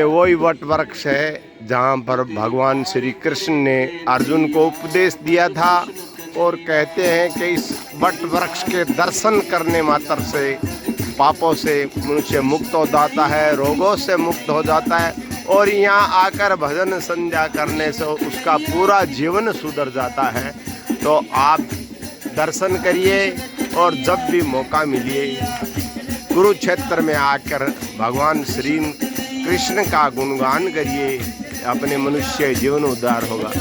वही वट वृक्ष है जहाँ पर भगवान श्री कृष्ण ने अर्जुन को उपदेश दिया था और कहते हैं कि इस वट वृक्ष के दर्शन करने मात्र से पापों से मनुष्य मुक्त हो जाता है, रोगों से मुक्त हो जाता है और यहाँ आकर भजन संध्या करने से उसका पूरा जीवन सुधर जाता है। तो आप दर्शन करिए और जब भी मौका मिलिए कुरुक्षेत्र में आकर भगवान श्री कृष्ण का गुणगान करिए, अपने मनुष्य जीवन उद्धार होगा।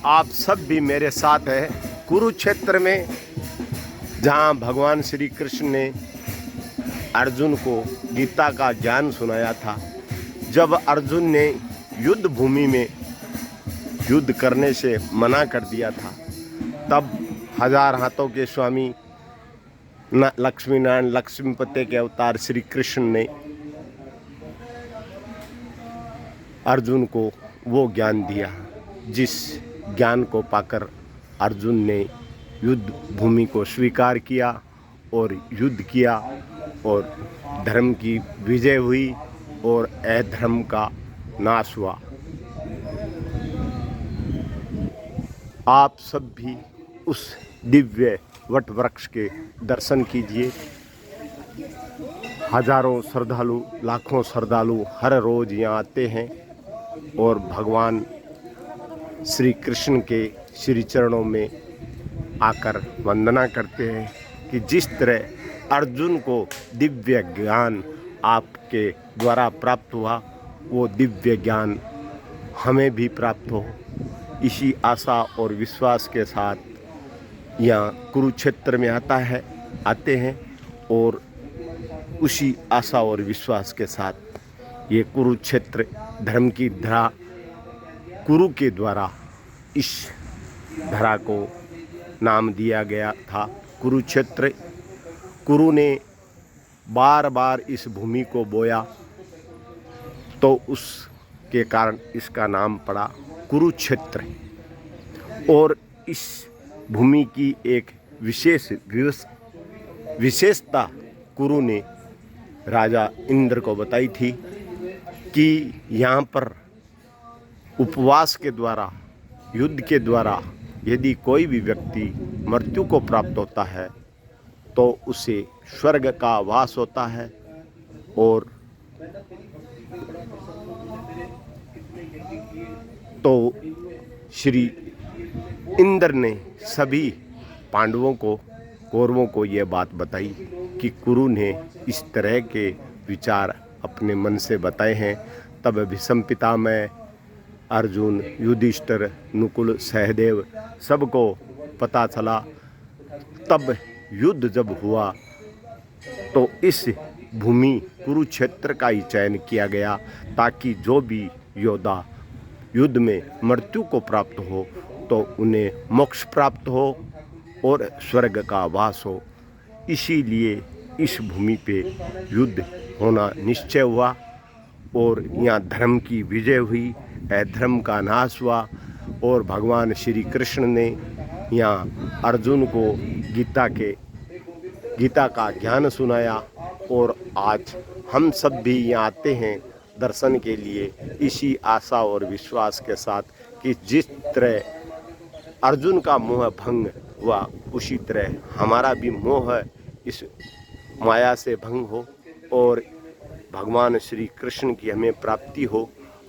आप सब भी मेरे साथ हैं कुरुक्षेत्र में, जहाँ भगवान श्री कृष्ण ने अर्जुन को गीता का ज्ञान सुनाया था। जब अर्जुन ने युद्ध भूमि में युद्ध करने से मना कर दिया था, तब हजार हाथों के स्वामी लक्ष्मी नारायण लक्ष्मीपति के अवतार श्री कृष्ण ने अर्जुन को वो ज्ञान दिया, जिस ज्ञान को पाकर अर्जुन ने युद्ध भूमि को स्वीकार किया और युद्ध किया और धर्म की विजय हुई और अधर्म का नाश हुआ। आप सब भी उस दिव्य वट वृक्ष के दर्शन कीजिए। हजारों श्रद्धालु, लाखों श्रद्धालु हर रोज यहाँ आते हैं और भगवान श्री कृष्ण के श्री चरणों में आकर वंदना करते हैं कि जिस तरह अर्जुन को दिव्य ज्ञान आपके द्वारा प्राप्त हुआ, वो दिव्य ज्ञान हमें भी प्राप्त हो। इसी आशा और विश्वास के साथ यहाँ कुरुक्षेत्र में आते हैं और उसी आशा और विश्वास के साथ ये कुरुक्षेत्र धर्म की धरा, कुरु के द्वारा इस धरा को नाम दिया गया था कुरुक्षेत्र। कुरु ने बार बार इस भूमि को बोया तो उसके कारण इसका नाम पड़ा कुरुक्षेत्र। और इस भूमि की एक विशेषता कुरु ने राजा इंद्र को बताई थी कि यहाँ पर उपवास के द्वारा, युद्ध के द्वारा यदि कोई भी व्यक्ति मृत्यु को प्राप्त होता है तो उसे स्वर्ग का वास होता है। और तो श्री इंद्र ने सभी पांडवों को, कौरवों को ये बात बताई कि कुरु ने इस तरह के विचार अपने मन से बताए हैं। तब भीष्म पितामह, अर्जुन, युधिष्ठिर, नकुल, सहदेव सबको पता चला। तब युद्ध जब हुआ तो इस भूमि कुरुक्षेत्र का ही चयन किया गया ताकि जो भी योद्धा युद्ध में मृत्यु को प्राप्त हो तो उन्हें मोक्ष प्राप्त हो और स्वर्ग का वास हो। इसीलिए इस भूमि पे युद्ध होना निश्चय हुआ और यहाँ धर्म की विजय हुई, अधर्म का नाश हुआ। और भगवान श्री कृष्ण ने यहाँ अर्जुन को गीता का ज्ञान सुनाया। और आज हम सब भी यहाँ आते हैं दर्शन के लिए इसी आशा और विश्वास के साथ कि जिस तरह अर्जुन का मोह भंग हुआ उसी तरह हमारा भी मोह इस माया से भंग हो और भगवान श्री कृष्ण की हमें प्राप्ति हो।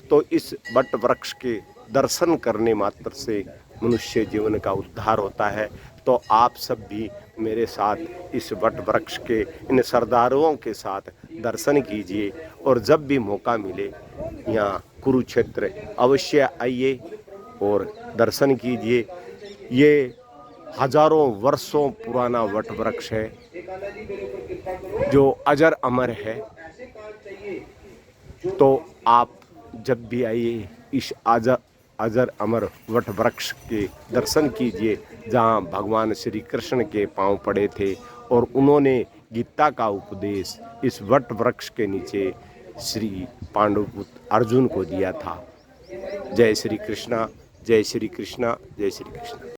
तो इस वट वृक्ष के दर्शन करने मात्र से मनुष्य जीवन का उद्धार होता है। तो आप सब भी मेरे साथ इस वट वृक्ष के इन सरदारों के साथ दर्शन कीजिए और जब भी मौका मिले यहाँ कुरुक्षेत्र अवश्य आइए और दर्शन कीजिए। ये हजारों वर्षों पुराना वट वृक्ष है जो अजर अमर है। तो आप जब भी आइए इस अजर अमर वट वृक्ष के दर्शन कीजिए जहाँ भगवान श्री कृष्ण के पांव पड़े थे और उन्होंने गीता का उपदेश इस वट वृक्ष के नीचे श्री पांडुपुत्र अर्जुन को दिया था। जय श्री कृष्णा, जय श्री कृष्णा, जय श्री कृष्णा।